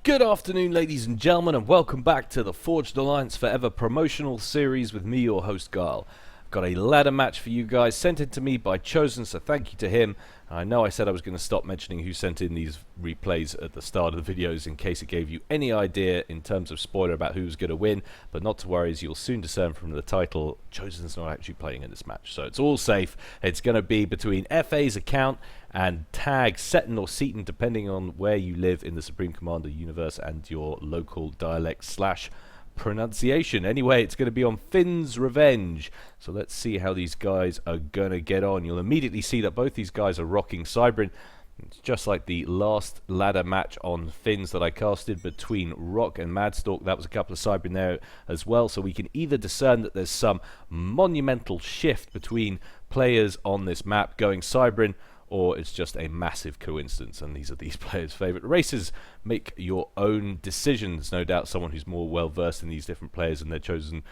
Good afternoon, ladies and gentlemen, and welcome back to the Forged Alliance Forever promotional series with me, your host, Gyle. I've got a ladder match for you guys sent in to me by Chosen, so thank you to him. I know I said I was going to stop mentioning who sent in these replays at the start of the videos in case it gave you any idea in terms of spoiler about who's going to win, but not to worry, as you'll soon discern from the title, Chosen's not actually playing in this match, so it's all safe. It's going to be between FA's account and tag Seton or Seton, depending on where you live in the Supreme Commander universe and your local dialect / pronunciation. Anyway, it's going to be on Finn's Revenge. So let's see how these guys are going to get on. You'll immediately see that both these guys are rocking Cybrin. It's just like the last ladder match on Finn's that I casted between Rock and Madstalk. That was a couple of Cybrin there as well. So we can either discern that there's some monumental shift between players on this map going Cybrin, or it's just a massive coincidence, and these are these players' favourite races. Make your own decisions. No doubt someone who's more well versed in these different players and their chosen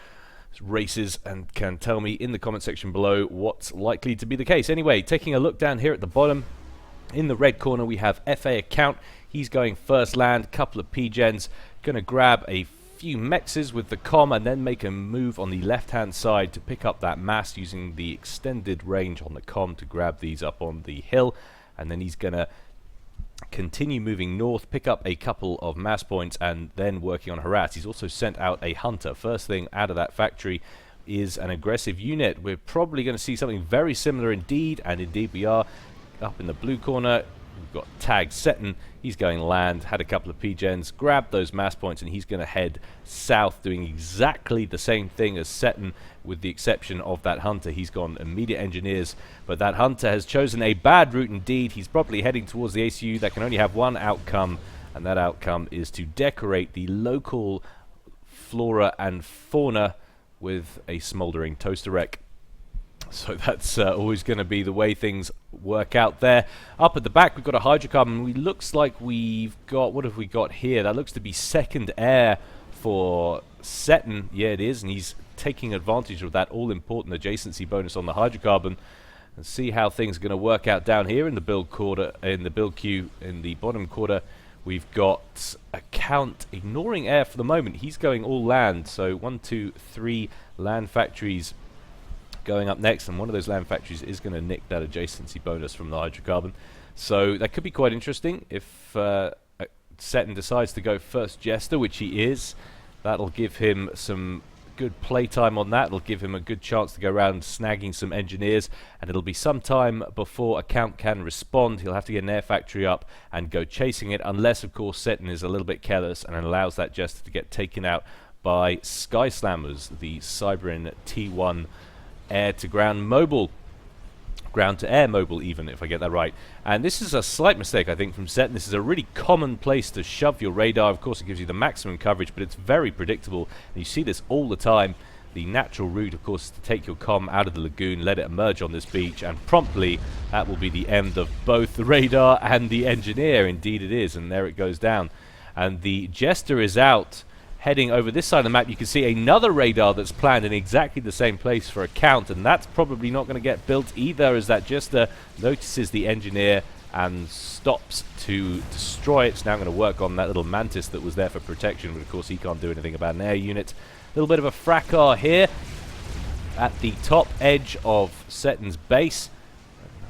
races and can tell me in the comment section below what's likely to be the case. Anyway, taking a look down here at the bottom, in the red corner we have FA account. He's going first land, couple of P-gens, going to grab a few mexes with the comm and then make a move on the left hand side to pick up that mass using the extended range on the comm to grab these up on the hill, and then he's gonna continue moving north, pick up a couple of mass points and then working on harass. He's also sent out a hunter. First thing out of that factory is an aggressive unit. We're probably going to see something very similar indeed, and indeed we are. Up in the blue corner we've got tag Seton. He's going land, had a couple of P-gens, grabbed those mass points, and he's going to head south, doing exactly the same thing as Seton, with the exception of that hunter. He's gone immediate engineers, but that hunter has chosen a bad route indeed. He's probably heading towards the ACU that can only have one outcome, and that outcome is to decorate the local flora and fauna with a smouldering toaster wreck. So that's always going to be the way things work out there. Up at the back we've got a hydrocarbon. It looks like we've got, what have we got here? That looks to be second air for Seton. Yeah, it is, and he's taking advantage of that all-important adjacency bonus on the hydrocarbon. And see how things are going to work out down here in the build quarter, in the build queue in the bottom quarter. We've got account ignoring air for the moment. He's going all land, so 1, 2, 3 land factories going up next, and one of those land factories is going to nick that adjacency bonus from the hydrocarbon. So that could be quite interesting if Seton decides to go first Jester, which he is. That'll give him some good playtime on that. It'll give him a good chance to go around snagging some engineers, and it'll be some time before account can respond. He'll have to get an air factory up and go chasing it, unless of course Seton is a little bit careless and allows that Jester to get taken out by Sky Slammers, the Cybrin T1 air-to-ground mobile. Ground-to-air mobile even, if I get that right. And this is a slight mistake, I think, from Seton. This is a really common place to shove your radar. Of course, it gives you the maximum coverage, but it's very predictable. And you see this all the time. The natural route, of course, is to take your comm out of the lagoon, let it emerge on this beach, and promptly that will be the end of both the radar and the engineer. Indeed it is, and there it goes down. And the Jester is out. Heading over this side of the map, you can see another radar that's planned in exactly the same place for account, and that's probably not going to get built either, as that Jester notices the engineer and stops to destroy it. It's now going to work on that little mantis that was there for protection, but of course he can't do anything about an air unit. A little bit of a fracas here at the top edge of Seton's base.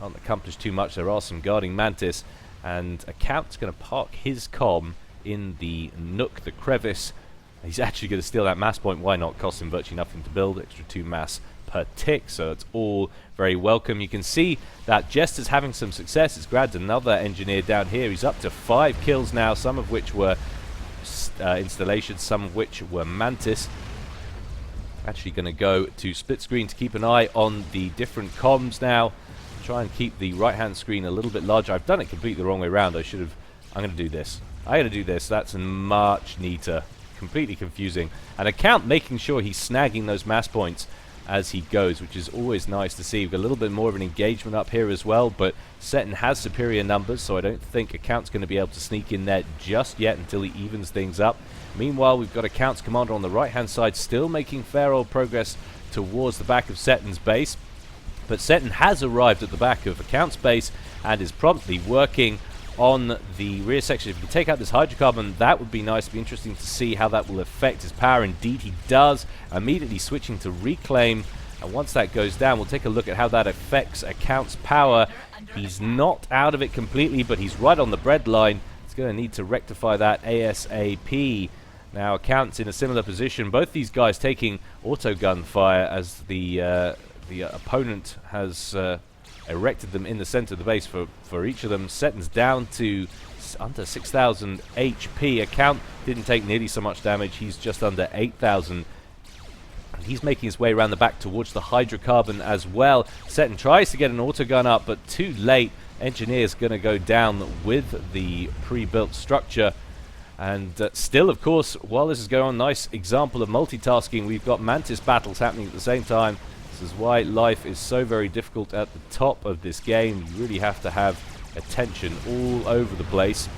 Can't accomplish too much. There are some guarding mantis, and account's going to park his comm in the nook, the crevice. He's actually going to steal that mass point. Why not? Costs him virtually nothing to build. Extra 2 mass per tick, so it's all very welcome. You can see that Jester's having some success. It's grabbed another engineer down here. He's up to 5 kills now, some of which were installations, some of which were mantis. Actually going to go to split screen to keep an eye on the different comms now. Try and keep the right hand screen a little bit larger. I've done it completely the wrong way around. I'm going to do this. That's much neater. Completely confusing. And account making sure he's snagging those mass points as he goes, which is always nice to see. We've got a little bit more of an engagement up here as well, but Seton has superior numbers, so I don't think account's going to be able to sneak in there just yet until he evens things up. Meanwhile, we've got account's commander on the right hand side still making fair old progress towards the back of Seton's base, but Seton has arrived at the back of account's base and is promptly working on the rear section. If you can take out this hydrocarbon, that would be nice. It'd be interesting to see how that will affect his power. Indeed, he does. Immediately switching to reclaim. And once that goes down, we'll take a look at how that affects Account's power. He's not out of it completely, but he's right on the breadline. He's going to need to rectify that ASAP. Now, Account's in a similar position. Both these guys taking autogun fire as the opponent has erected them in the center of the base for each of them. Setton's down to under 6,000 HP. Account didn't take nearly so much damage. He's just under 8,000. He's making his way around the back towards the hydrocarbon as well. Setton tries to get an autogun up, but too late. Engineer's going to go down with the pre-built structure. And still, of course, while this is going on, nice example of multitasking. We've got Mantis battles happening at the same time. This is why life is so very difficult at the top of this game. You really have to have attention all over the place.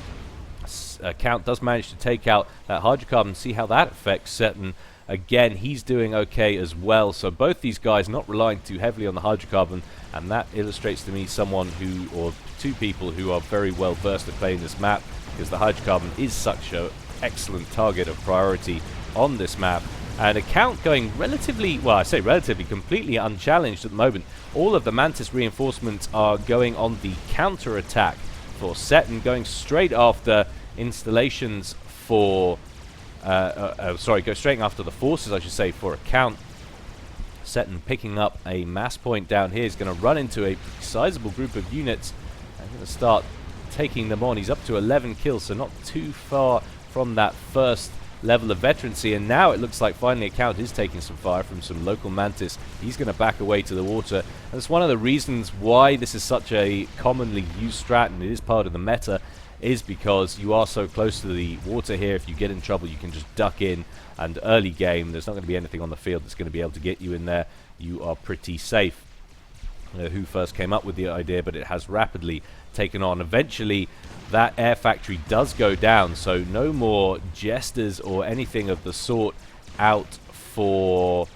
Count does manage to take out that hydrocarbon. See how that affects Setton. Again, he's doing okay as well. So both these guys not relying too heavily on the hydrocarbon, and that illustrates to me someone who, or two people who are very well versed at playing this map, because the hydrocarbon is such an excellent target of priority on this map. And Account going relatively, well, I say relatively, completely unchallenged at the moment. All of the Mantis reinforcements are going on the counter-attack for Setton, going straight after installations for, go straight after the forces, I should say, for Account. Setton picking up a mass point down here. He's going to run into a sizable group of units and going to start taking them on. He's up to 11 kills, so not too far from that first level of veterancy, and now it looks like finally Account is taking some fire from some local Mantis. He's going to back away to the water, and it's one of the reasons why this is such a commonly used strat, and it is part of the meta, is because you are so close to the water here. If you get in trouble, you can just duck in, and early game there's not going to be anything on the field that's going to be able to get you in there. You are pretty safe. Who first came up with the idea, but it has rapidly taken on. Eventually that air factory does go down, so no more jesters or anything of the sort out for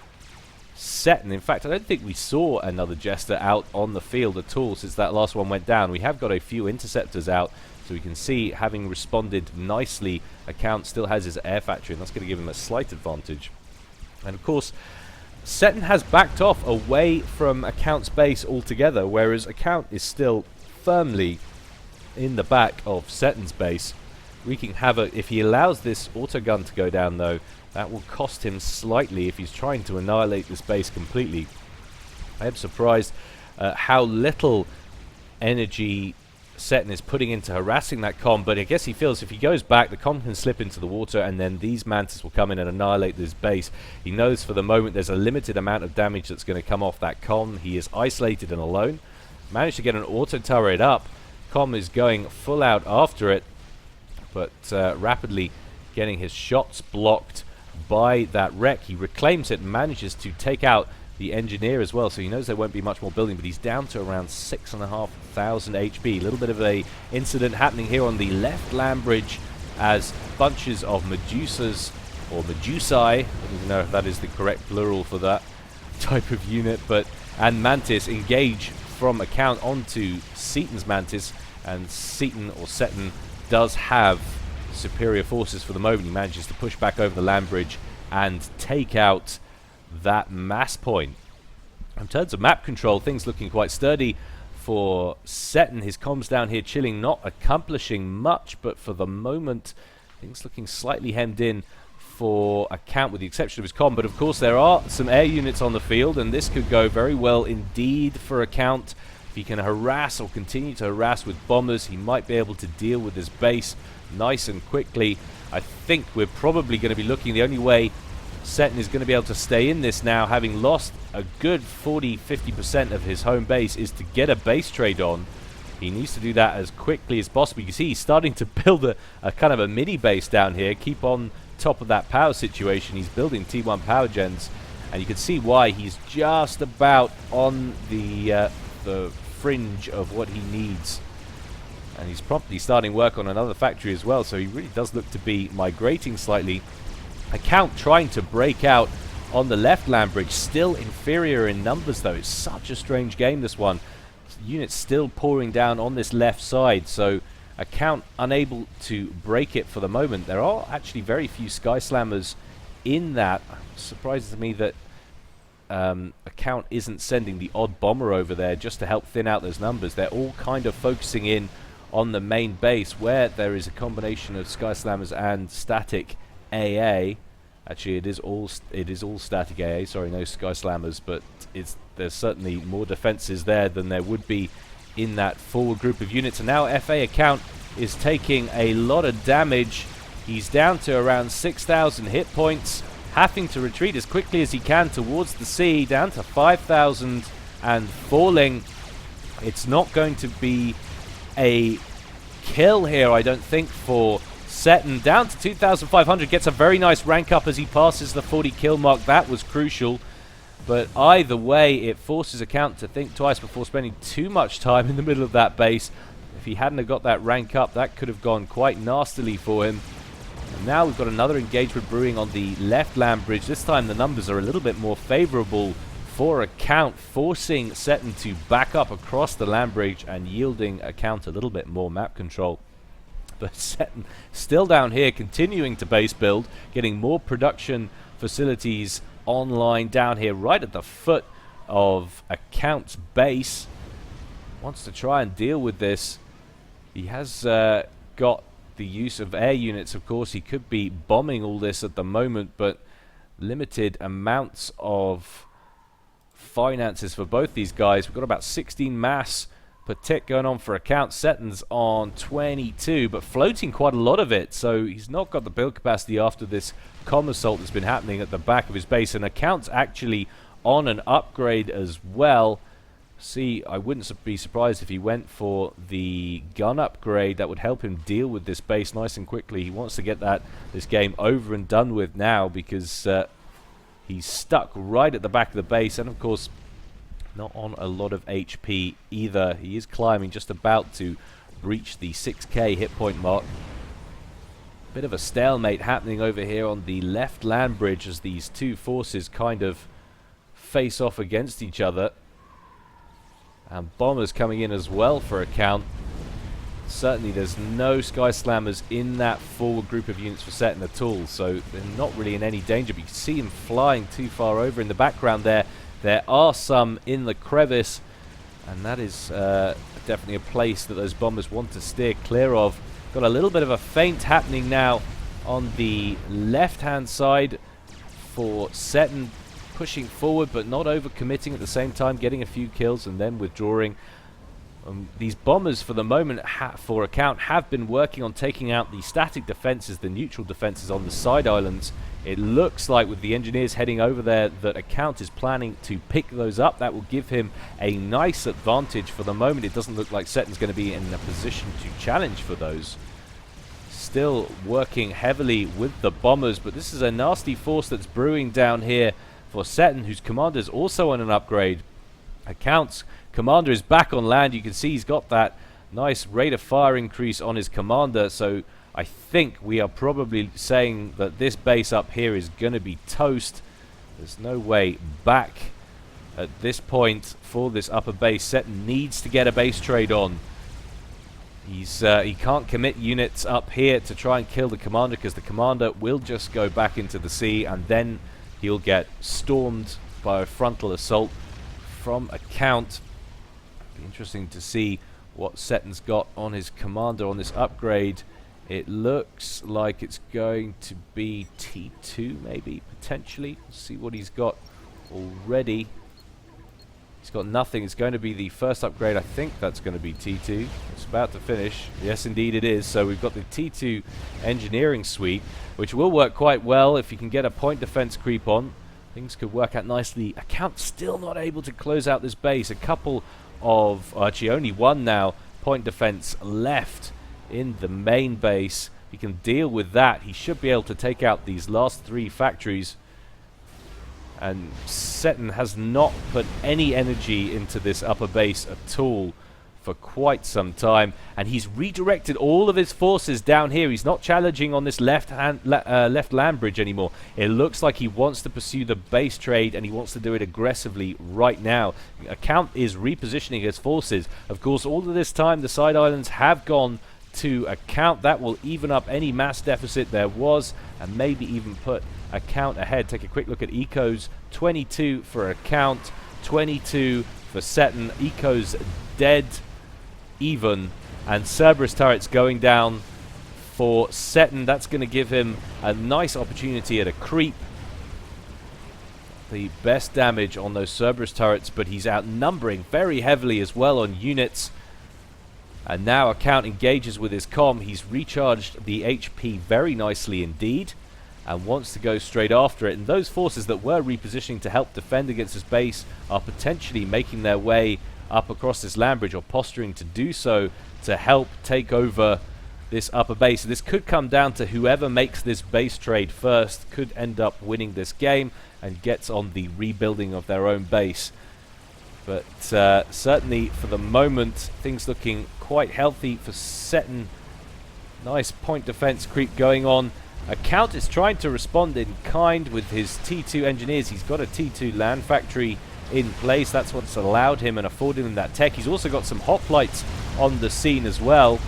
Setton. In fact, I don't think we saw another jester out on the field at all since that last one went down. We have got a few interceptors out, so we can see, having responded nicely, Account still has his air factory, and that's going to give him a slight advantage. And of course, Setton has backed off away from Account's base altogether, whereas Account is still firmly in the back of Setton's base, wreaking havoc. If he allows this autogun to go down, though, that will cost him slightly if he's trying to annihilate this base completely. I am surprised how little energy Setton is putting into harassing that comm, but I guess he feels if he goes back, the comm can slip into the water, and then these Mantis will come in and annihilate this base. He knows for the moment there's a limited amount of damage that's going to come off that comm. He is isolated and alone. Managed to get an auto turret up. Comm is going full out after it, but rapidly getting his shots blocked by that wreck. He reclaims it and manages to take out the engineer as well, so he knows there won't be much more building, but he's down to around 6,500 HP. A little bit of a incident happening here on the left land bridge as bunches of Medusas, or Medusae, I don't even know if that is the correct plural for that type of unit, and Mantis engage from Account onto Seaton's Mantis, and Setton does have superior forces for the moment. He manages to push back over the land bridge and take out that mass point. In terms of map control, things looking quite sturdy for Setton. His comms down here chilling, not accomplishing much, but for the moment things looking slightly hemmed in for Account, with the exception of his comm. But of course there are some air units on the field, and this could go very well indeed for Account. If he can harass or continue to harass with bombers, he might be able to deal with his base nice and quickly. I think we're probably going to be looking, the only way Setton is going to be able to stay in this now, having lost a good 40-50% of his home base, is to get a base trade on. He needs to do that as quickly as possible. You can see he's starting to build a kind of a mini base down here, keep on top of that power situation. He's building T1 power gens, and you can see why he's just about on the fringe of what he needs. And he's promptly starting work on another factory as well, so he really does look to be migrating slightly. Account trying to break out on the left land bridge, still inferior in numbers though. It's such a strange game, this one. Units still pouring down on this left side, so Account unable to break it for the moment. There are actually very few Sky Slammers in that. Surprises me that Account isn't sending the odd bomber over there just to help thin out those numbers. They're all kind of focusing in on the main base where there is a combination of Sky Slammers and static AA. Actually, it is all static AA. Sorry, no Sky Slammers, but there's certainly more defenses there than there would be in that forward group of units. And now FA Account is taking a lot of damage. He's down to around 6,000 hit points, having to retreat as quickly as he can towards the sea, down to 5,000 and falling. It's not going to be a kill here, I don't think, for Seton. Down to 2,500, gets a very nice rank up as he passes the 40 kill mark. That was crucial. But either way, it forces Account to think twice before spending too much time in the middle of that base. If he hadn't have got that rank up, that could have gone quite nastily for him. And now we've got another engagement brewing on the left land bridge. This time the numbers are a little bit more favorable for Account, forcing Seton to back up across the land bridge and yielding Account a little bit more map control. But Seton still down here, continuing to base build, getting more production facilities online down here right at the foot of Account's base. Wants to try and deal with this. He has got the use of air units. Of course, he could be bombing all this at the moment, but limited amounts of finances for both these guys. We've got about 16 mass per tick going on for Account. Seton's on 22, but floating quite a lot of it, so he's not got the build capacity after this comm assault that's been happening at the back of his base. And Account's actually on an upgrade as well. See, I wouldn't be surprised if he went for the gun upgrade. That would help him deal with this base nice and quickly. He wants to get this game over and done with now, because he's stuck right at the back of the base, and of course not on a lot of HP either. He is climbing, just about to reach the 6k hit point mark. Bit of a stalemate happening over here on the left land bridge as these two forces kind of face off against each other. And bombers coming in as well for Account. Certainly there's no Sky Slammers in that forward group of units for Seton at all, so they're not really in any danger. But you can see him flying too far over in the background there. There are some in the crevice, and that is definitely a place that those bombers want to steer clear of. Got a little bit of a feint happening now on the left-hand side for Seton, pushing forward but not overcommitting at the same time, getting a few kills and then withdrawing. These bombers for the moment for Account have been working on taking out the static defenses, the neutral defenses on the side islands. It looks like with the engineers heading over there that Account is planning to pick those up. That will give him a nice advantage. For the moment it doesn't look like Seton's going to be in a position to challenge for those. Still working heavily with the bombers, but this is a nasty force that's brewing down here for Seton, whose commander is also on an upgrade. Account's commander is back on land. You can see he's got that nice rate of fire increase on his commander, so I think we are probably saying that this base up here is going to be toast. There's no way back at this point for this upper base. Seton needs to get a base trade on. He can't commit units up here to try and kill the commander, because the commander will just go back into the sea and then he'll get stormed by a frontal assault from Account. Be interesting to see what Seton's got on his commander on this upgrade. It looks like it's going to be T2 maybe, potentially. Let's see what he's got already. He's got nothing. It's going to be the first upgrade. I think that's going to be T2. It's about to finish. Yes, indeed it is. So we've got the T2 engineering suite, which will work quite well if you can get a point defense creep on. Things could work out nicely. Account still not able to close out this base. A couple of, actually only one now, point defense left in the main base. He can deal with that. He should be able to take out these last three factories. And Seton has not put any energy into this upper base at all for quite some time, and he's redirected all of his forces down here. He's not challenging on this left land bridge anymore. It looks like he wants to pursue the base trade, and he wants to do it aggressively right now. Account is repositioning his forces. Of course, all of this time the side islands have gone to account. That will even up any mass deficit there was, and maybe even put account ahead. Take a quick look at Eco's 22 for account, 22 for Seton. Eco's dead even, and Cerberus turrets going down for Seton. That's going to give him a nice opportunity at a creep. The best damage on those Cerberus turrets, but he's outnumbering very heavily as well on units. And now account engages with his comm. He's recharged the HP very nicely indeed, and wants to go straight after it. And those forces that were repositioning to help defend against his base are potentially making their way up across this land bridge, or posturing to do so, to help take over this upper base. This could come down to whoever makes this base trade first could end up winning this game and gets on the rebuilding of their own base. But certainly for the moment, things looking quite healthy for Seton. Nice point defense creep going on. Account is trying to respond in kind with his T2 engineers. He's got a T2 land factory in place. That's what's allowed him and afforded him that tech. He's also got some hoplites on the scene as well.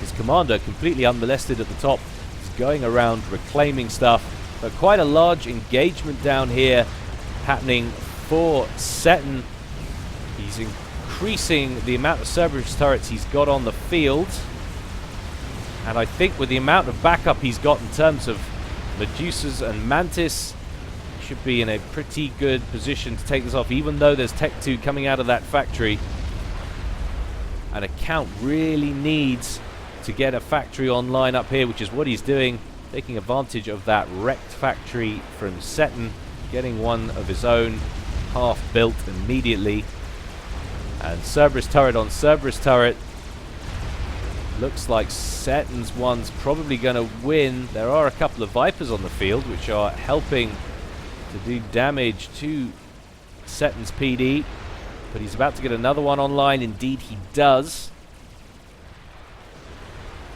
His commander completely unmolested at the top. He's going around reclaiming stuff. But quite a large engagement down here happening for Seton. He's increasing the amount of Cerberus turrets he's got on the field. And I think with the amount of backup he's got in terms of Medusas and Mantis, he should be in a pretty good position to take this off, even though there's Tech 2 coming out of that factory. And account really needs to get a factory online up here, which is what he's doing, taking advantage of that wrecked factory from Seton, getting one of his own half built immediately. And Cerberus turret on Cerberus turret. Looks like Seton's one's probably going to win. There are a couple of Vipers on the field which are helping to do damage to Seton's PD. But he's about to get another one online. Indeed he does.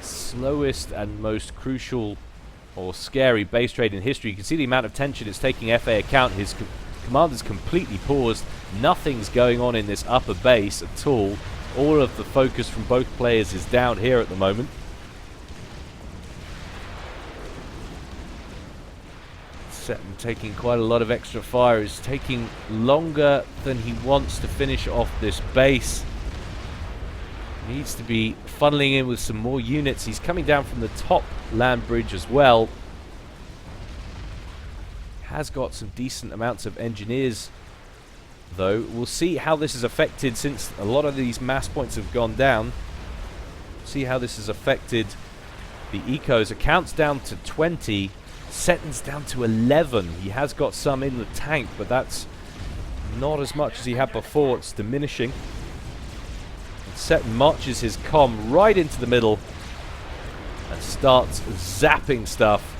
Slowest and most crucial or scary base trade in history. You can see the amount of tension it's taking FA account. His commander's completely paused. Nothing's going on in this upper base at all. All of the focus from both players is down here at the moment. Seton taking quite a lot of extra fire. Is taking longer than he wants to finish off this base. Needs to be funneling in with some more units. He's coming down from the top land bridge as well. Has got some decent amounts of engineers though. We'll see how this is affected, since a lot of these mass points have gone down. See how this has affected the ecos. Accounts down to 20. Seton's down to 11. He has got some in the tank, but that's not as much as he had before. It's diminishing. Seton marches his comm right into the middle and starts zapping stuff.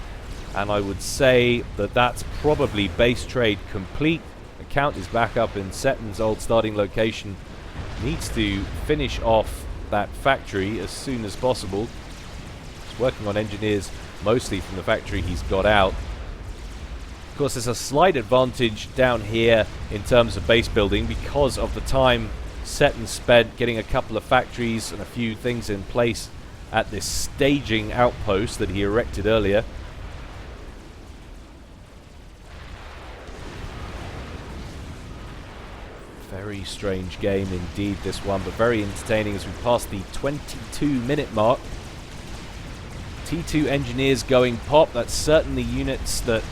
And I would say that that's probably base trade complete. Account is back up in Seton's old starting location. Needs to finish off that factory as soon as possible. He's working on engineers mostly from the factory he's got out. Of course, there's a slight advantage down here in terms of base building because of the time Seton spent getting a couple of factories and a few things in place at this staging outpost that he erected earlier. Very strange game indeed, this one, but very entertaining as we pass the 22-minute mark. T2 engineers going pop. That's certainly units that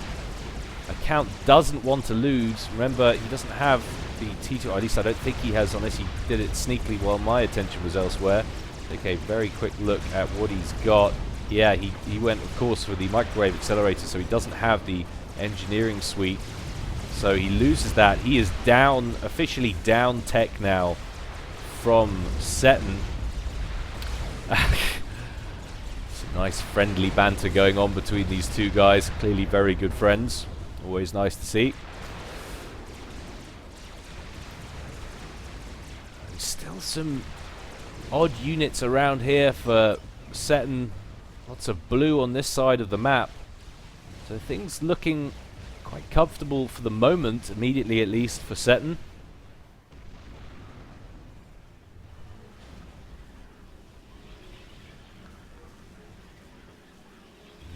account doesn't want to lose. Remember, he doesn't have the T2, or at least I don't think he has, unless he did it sneakily while my attention was elsewhere. Take a very quick look at what he's got. Yeah, he went, of course, for the microwave accelerator, so he doesn't have the engineering suite. So he loses that. He is down, officially down tech now from Seton. Some nice friendly banter going on between these two guys. Clearly very good friends. Always nice to see. And still some odd units around here for Seton. Lots of blue on this side of the map. So things looking quite comfortable for the moment, immediately at least, for Seton.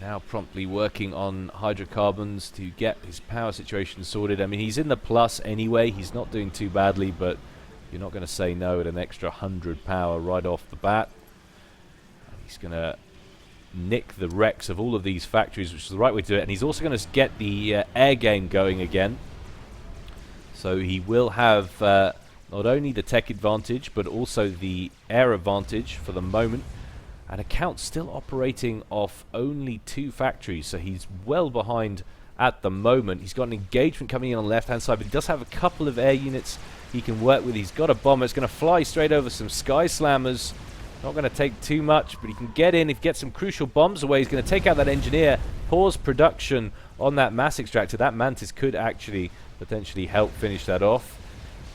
Now promptly working on hydrocarbons to get his power situation sorted. I mean, he's in the plus anyway. He's not doing too badly, but you're not going to say no at an extra 100 power right off the bat. And he's going to nick the wrecks of all of these factories, which is the right way to do it. And he's also going to get the air game going again. So he will have not only the tech advantage, but also the air advantage for the moment. And account's still operating off only 2 factories, so he's well behind at the moment. He's got an engagement coming in on the left-hand side, but he does have a couple of air units he can work with. He's got a bomber. It's going to fly straight over some Sky Slammers. Not going to take too much, but he can get in. If he gets some crucial bombs away, he's going to take out that engineer, pause production on that mass extractor. That Mantis could actually potentially help finish that off,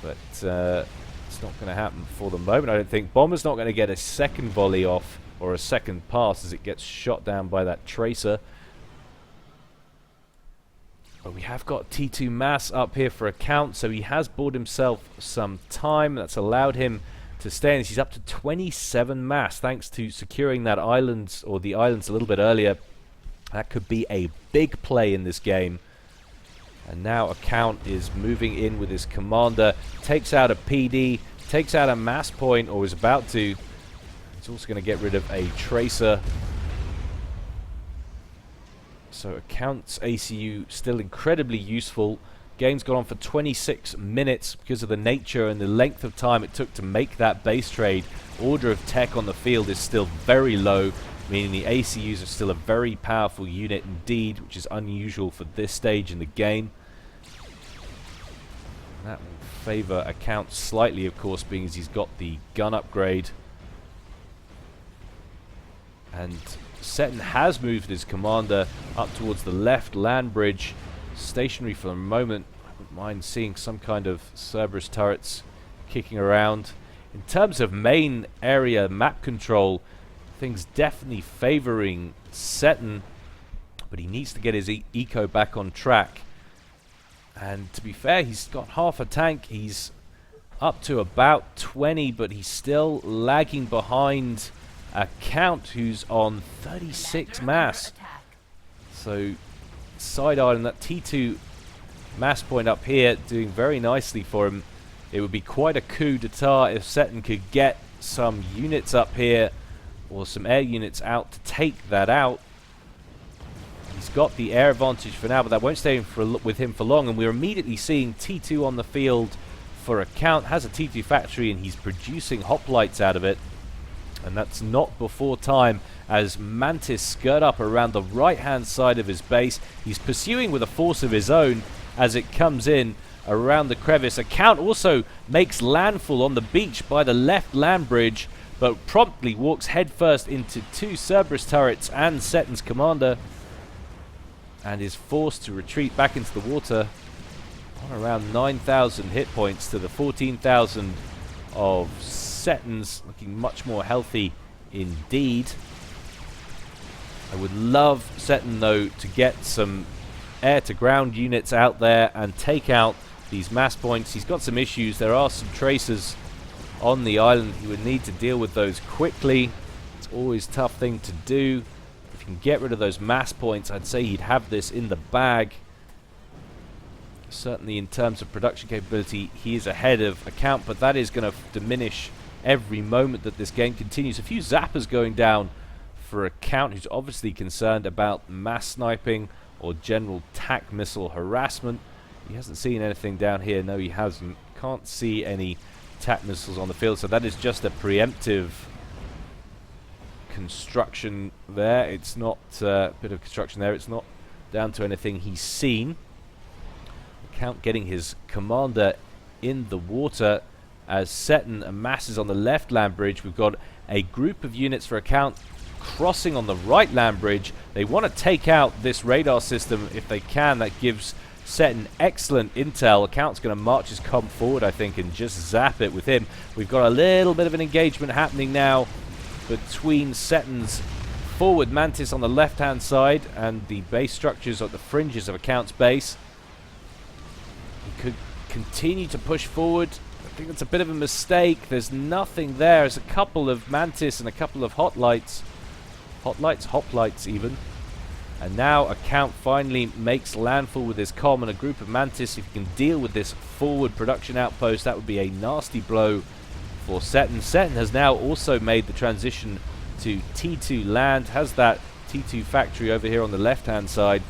but it's not going to happen for the moment, I don't think. Bomber's not going to get a second volley off or a second pass as it gets shot down by that tracer. But we have got T2 mass up here for account, so he has bought himself some time. That's allowed him to stay in. He's up to 27 mass thanks to securing that islands, or the islands, a little bit earlier. That could be a big play in this game. And now account is moving in with his commander, takes out a PD, takes out a mass point, or is about to. He's also going to get rid of a tracer. So account's ACU still incredibly useful. Game's gone on for 26 minutes because of the nature and the length of time it took to make that base trade. Order of tech on the field is still very low, meaning the ACUs are still a very powerful unit indeed, which is unusual for this stage in the game. And that will favour account slightly, of course, being as he's got the gun upgrade. And Seton has moved his commander up towards the left land bridge, stationary for the moment. I wouldn't mind seeing some kind of Cerberus turrets kicking around. In terms of main area map control, things definitely favouring Seton, but he needs to get his eco back on track. And to be fair, he's got half a tank. He's up to about 20, but he's still lagging behind account, who's on 36 mass. So side island, that T2 mass point up here doing very nicely for him. It would be quite a coup d'etat if Seton could get some units up here or some air units out to take that out. He's got the air advantage for now, but that won't stay with him for long, and we're immediately seeing T2 on the field for account. Has a T2 factory and he's producing hoplites out of it. And that's not before time as Mantis skirt up around the right-hand side of his base. He's pursuing with a force of his own as it comes in around the crevice. Account also makes landfall on the beach by the left land bridge, but promptly walks headfirst into 2 Cerberus turrets and Seton's commander, and is forced to retreat back into the water on around 9,000 hit points to the 14,000 of Seton's, looking much more healthy indeed. I would love Seton, though, to get some air-to-ground units out there and take out these mass points. He's got some issues. There are some tracers on the island. He would need to deal with those quickly. It's always a tough thing to do. If you can get rid of those mass points, I'd say he'd have this in the bag. Certainly in terms of production capability, he is ahead of account, but that is going to diminish every moment that this game continues. A few zappers going down for account, who's obviously concerned about mass sniping or general TAC missile harassment. He hasn't seen anything down here. No, he hasn't. Can't see any TAC missiles on the field, so that is just a preemptive construction there. It's not a bit of construction there. It's not down to anything he's seen. Account getting his commander in the water as Seton amasses on the left land bridge. We've got a group of units for account crossing on the right land bridge. They want to take out this radar system if they can. That gives Seton excellent intel. Account's going to march his comm forward, I think, and just zap it with him. We've got a little bit of an engagement happening now between Seton's forward Mantis on the left hand side and the base structures at the fringes of account's base. He could continue to push forward. I think that's a bit of a mistake. There's nothing there. There's a couple of Mantis and a couple of hoplites. Hoplites even. And now Account finally makes landfall with his comm and a group of Mantis. If he can deal with this forward production outpost, that would be a nasty blow for Seton. Seton has now also made the transition to T2 land, has that T2 factory over here on the left-hand side,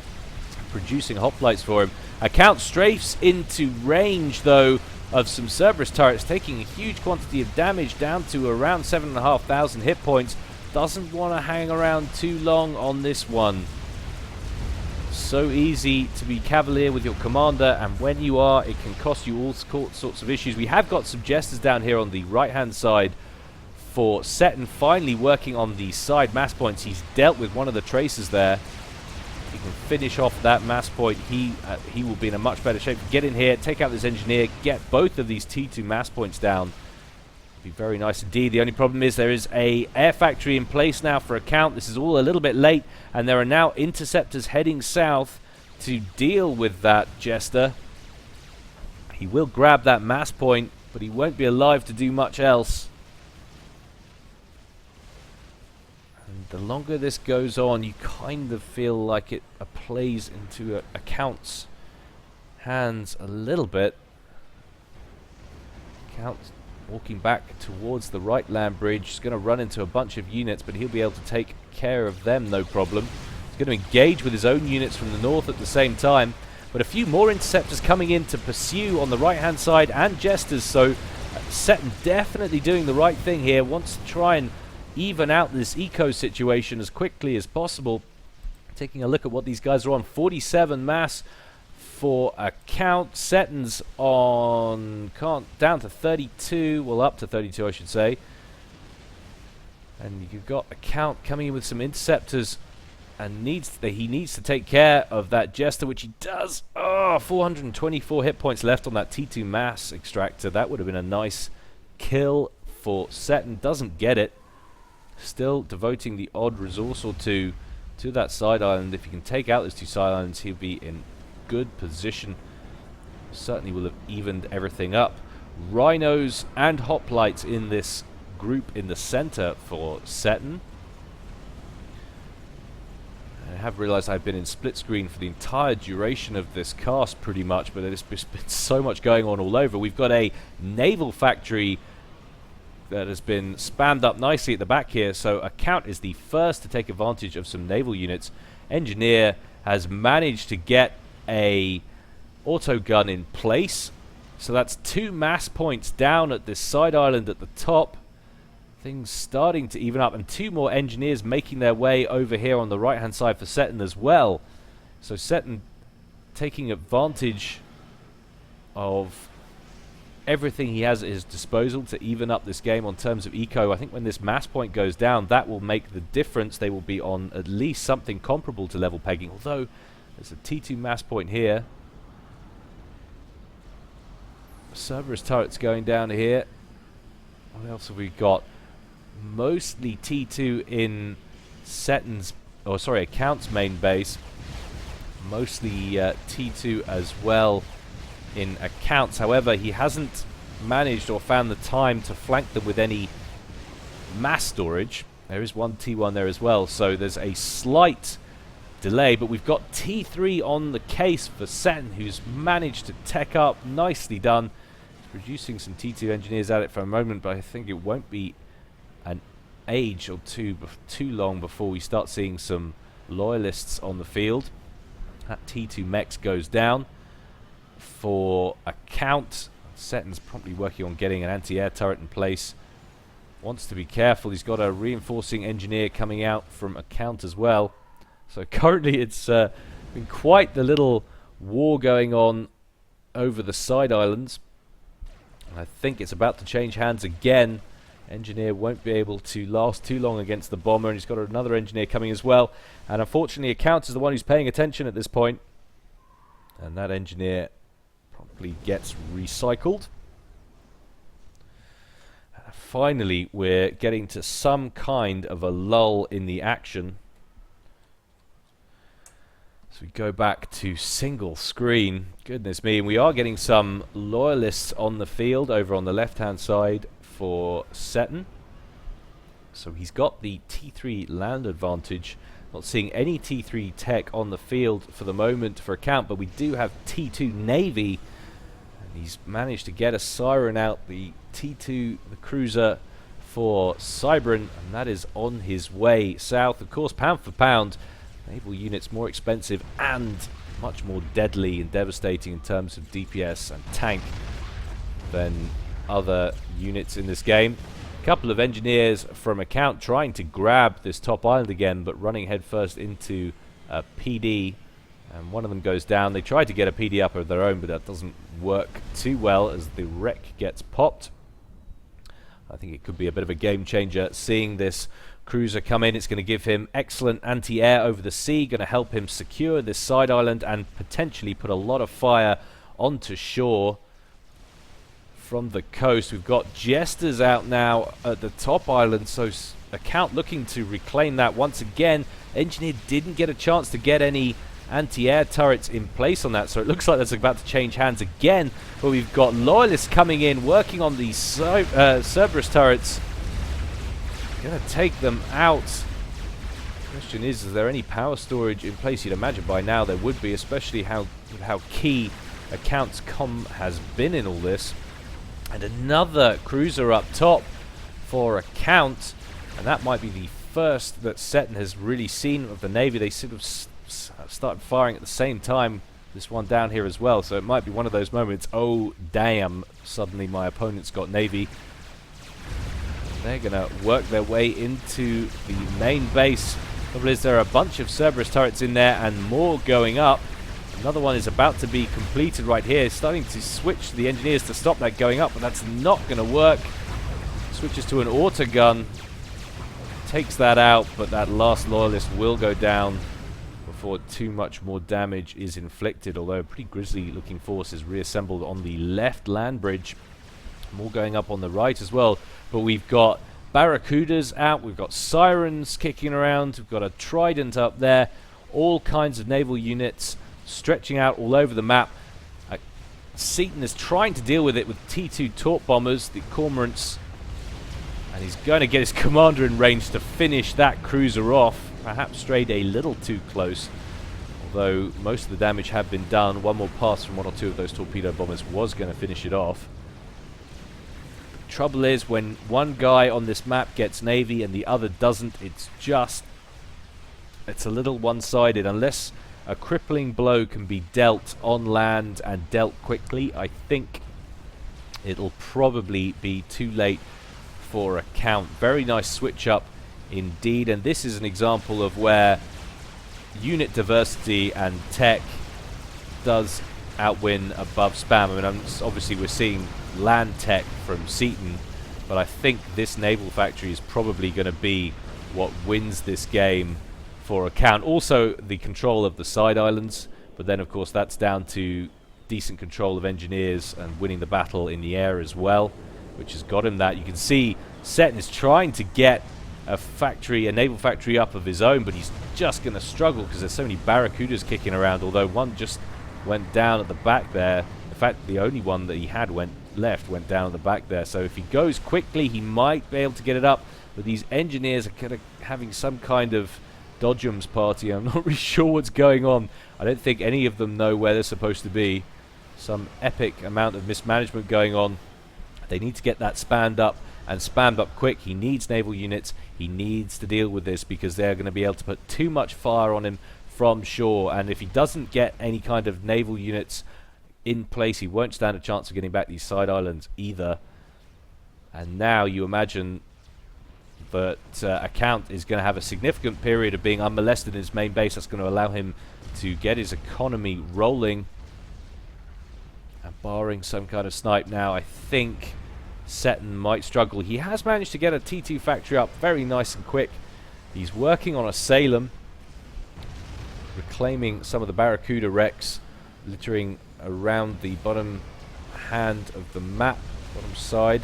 producing hoplites for him. Account strafes into range, though, of some Cerberus turrets, taking a huge quantity of damage down to around 7,500 hit points. Doesn't want to hang around too long on this one. So easy to be cavalier with your commander, and when you are, it can cost you all sorts of issues. We have got some jesters down here on the right-hand side for Seton, finally working on the side mass points. He's dealt with one of the tracers there. He can finish off that mass point. He will be in a much better shape. Get in here, take out this engineer, get both of these T2 mass points down. Be very nice indeed. The only problem is there is a air factory in place now for Account. This is all a little bit late, and there are now interceptors heading south to deal with that Jester. He will grab that mass point, but he won't be alive to do much else. And the longer this goes on, you kind of feel like it plays into Account's hands a little bit. Account's walking back towards the right land bridge. He's going to run into a bunch of units, but he'll be able to take care of them, no problem. He's going to engage with his own units from the north at the same time. But a few more interceptors coming in to pursue on the right-hand side, and jesters, so Seton definitely doing the right thing here. Wants to try and even out this eco situation as quickly as possible. Taking a look at what these guys are on. 47 mass for Account. Seton's on down to 32, well, up to 32 I should say. And you've got Account coming in with some interceptors, and he needs to take care of that Jester, which he does. 424 hit points left on that T2 mass extractor. That would have been a nice kill for Seton. Doesn't get it. Still devoting the odd resource or two to that side island. If he can take out those two side islands, he'll be in good position. Certainly will have evened everything up. Rhinos and hoplites in this group in the center for Seton. I have realized I've been in split screen for the entire duration of this cast pretty much, but there's been so much going on all over. We've got a naval factory that has been spammed up nicely at the back here, so Account is the first to take advantage of some naval units. Engineer has managed to get a auto gun in place, so that's 2 mass points down at this side island at the top. Things starting to even up, and 2 more engineers making their way over here on the right hand side for Seton as well. So Seton taking advantage of everything he has at his disposal to even up this game on terms of eco. I think when this mass point goes down, that will make the difference. They will be on at least something comparable to level pegging, although there's a T2 mass point here. Cerberus turrets going down here. What else have we got? Mostly T2 in Seton's, Account's main base. Mostly T2 as well in Accounts. However, he hasn't managed or found the time to flank them with any mass storage. There is one T1 there as well, so there's a slight delay, but we've got T3 on the case for Seton, who's managed to tech up. Nicely done. He's producing some T2 engineers at it for a moment, but I think it won't be an age or two too long before we start seeing some loyalists on the field. That T2 mechs goes down for Account. Seton's probably working on getting an anti-air turret in place. Wants to be careful. He's got a reinforcing engineer coming out from Account as well. So currently it's been quite the little war going on over the side islands. And I think it's about to change hands again. Engineer won't be able to last too long against the bomber, and he's got another engineer coming as well. And unfortunately, Account is the one who's paying attention at this point. And that engineer probably gets recycled. Finally, we're getting to some kind of a lull in the action. So we go back to single screen. Goodness me, and we are getting some loyalists on the field over on the left-hand side for Seton. So he's got the T3 land advantage. Not seeing any T3 tech on the field for the moment for Account, but we do have T2 Navy. And he's managed to get a Siren out, the T2, the cruiser for Cybran, and that is on his way south. Of course, pound for pound, naval units more expensive and much more deadly and devastating in terms of DPS and tank than other units in this game. A couple of engineers from Account trying to grab this top island again, but running headfirst into a PD, and one of them goes down. They tried to get a PD up of their own, but that doesn't work too well as the wreck gets popped. I think it could be a bit of a game changer seeing this cruiser come in. It's going to give him excellent anti-air over the sea, going to help him secure this side island and potentially put a lot of fire onto shore from the coast. We've got Jesters out now at the top island, so Account looking to reclaim that once again. Engineer didn't get a chance to get any anti-air turrets in place on that, so it looks like that's about to change hands again. But we've got Loyalists coming in, working on these Cerberus turrets. Gonna take them out. Question is there any power storage in place? You'd imagine by now there would be, especially how key Account's comm has been in all this. And another cruiser up top for Account, and that might be the first that Seton has really seen of the Navy. They sort of started firing at the same time, this one down here as well, so it might be one of those moments, oh damn, suddenly my opponent's got Navy. They're going to work their way into the main base. The trouble is there are a bunch of Cerberus turrets in there and more going up. Another one is about to be completed right here. Starting to switch the engineers to stop that going up, but that's not going to work. Switches to an auto gun. Takes that out, but that last Loyalist will go down before too much more damage is inflicted, although a pretty grisly looking force is reassembled on the left land bridge. More going up on the right as well, but we've got Barracudas out, we've got Sirens kicking around, we've got a Trident up there, all kinds of naval units stretching out all over the map. Seton is trying to deal with it with T2 Torp bombers, the Cormorants, and he's going to get his commander in range to finish that cruiser off. Perhaps strayed a little too close, although most of the damage had been done. One more pass from one or two of those torpedo bombers was going to finish it off. The trouble is, when one guy on this map gets Navy and the other doesn't, it's a little one-sided. Unless a crippling blow can be dealt on land and dealt quickly, I think it'll probably be too late for Account. Very nice switch up indeed, and this is an example of where unit diversity and tech does outwin above spam. I mean, obviously we're seeing land tech from Seton, but I think this naval factory is probably going to be what wins this game for Account. Also the control of the side islands, but then of course that's down to decent control of engineers and winning the battle in the air as well, which has got him that. You can see Seton is trying to get a naval factory up of his own, but he's just going to struggle because there's so many Barracudas kicking around, although one just went down at the back there. In fact, the only one that he had went down at the back there, so if he goes quickly he might be able to get it up, but these engineers are kind of having some kind of dodgems party. I'm not really sure what's going on. I don't think any of them know where they're supposed to be. Some epic amount of mismanagement going on. They need to get that spanned up, and spammed up quick. He needs naval units. He needs to deal with this because they're going to be able to put too much fire on him from shore, and if he doesn't get any kind of naval units in place, he won't stand a chance of getting back these side islands either. And now you imagine that Account is going to have a significant period of being unmolested in his main base. That's going to allow him to get his economy rolling. And barring some kind of snipe now, I think Seton might struggle. He has managed to get a T2 factory up very nice and quick. He's working on a Salem, reclaiming some of the Barracuda wrecks littering around the bottom hand of the map, bottom side.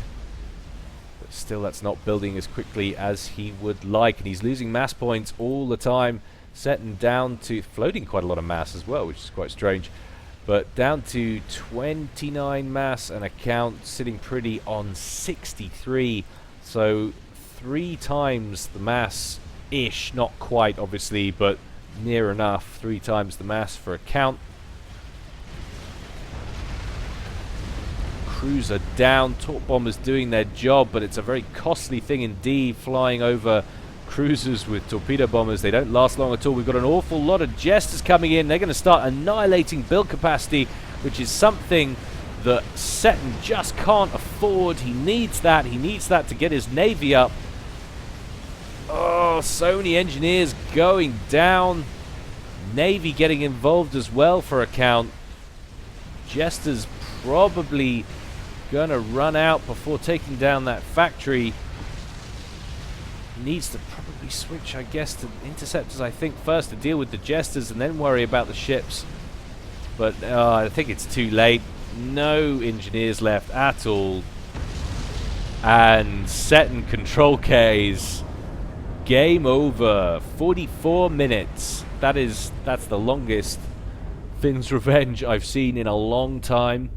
But still, that's not building as quickly as he would like, and he's losing mass points all the time. Seton down to floating quite a lot of mass as well, which is quite strange. But down to 29 mass, and Account sitting pretty on 63. So 3 times the mass ish, not quite obviously, but near enough. 3 times the mass for a count. Cruiser down, torp bombers doing their job, but it's a very costly thing indeed, flying over cruisers with torpedo bombers. They don't last long at all. We've got an awful lot of jesters coming in. They're going to start annihilating build capacity, which is something that Seton just can't afford. He needs that. He needs that to get his navy up. Oh, so many engineers going down. Navy getting involved as well for a count. Jesters probably gonna run out before taking down that factory. Needs to probably switch, I guess, to interceptors, I think, first to deal with the jesters and then worry about the ships. But I think it's too late. No engineers left at all. And Seton control Ks. Game over. 44 minutes. That's the longest Finn's Revenge I've seen in a long time.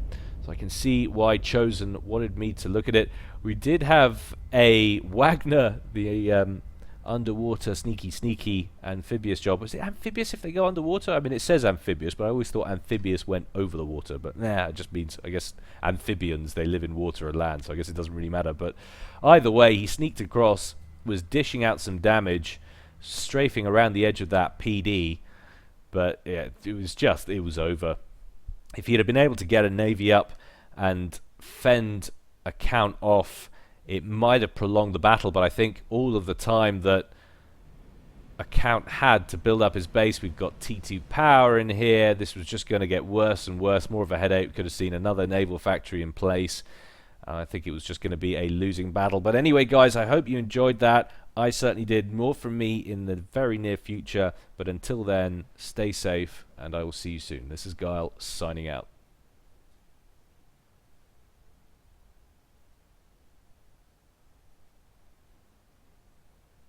So I can see why Chosen wanted me to look at it. We did have a Wagner, the underwater sneaky amphibious job. Was it amphibious if they go underwater? I mean, it says amphibious, but I always thought amphibious went over the water. But nah, it just means, I guess, amphibians, they live in water and land, so I guess it doesn't really matter. But either way, he sneaked across, was dishing out some damage, strafing around the edge of that PD. But yeah, it was over. If he'd have been able to get a navy up and fend a count off, it might have prolonged the battle. But I think all of the time that a count had to build up his base, we've got T2 power in here. This was just going to get worse and worse, more of a headache. Could have seen another naval factory in place. I think it was just going to be a losing battle. But anyway, guys, I hope you enjoyed that. I certainly did. More from me in the very near future. But until then, stay safe, and I will see you soon. This is Gyle, signing out.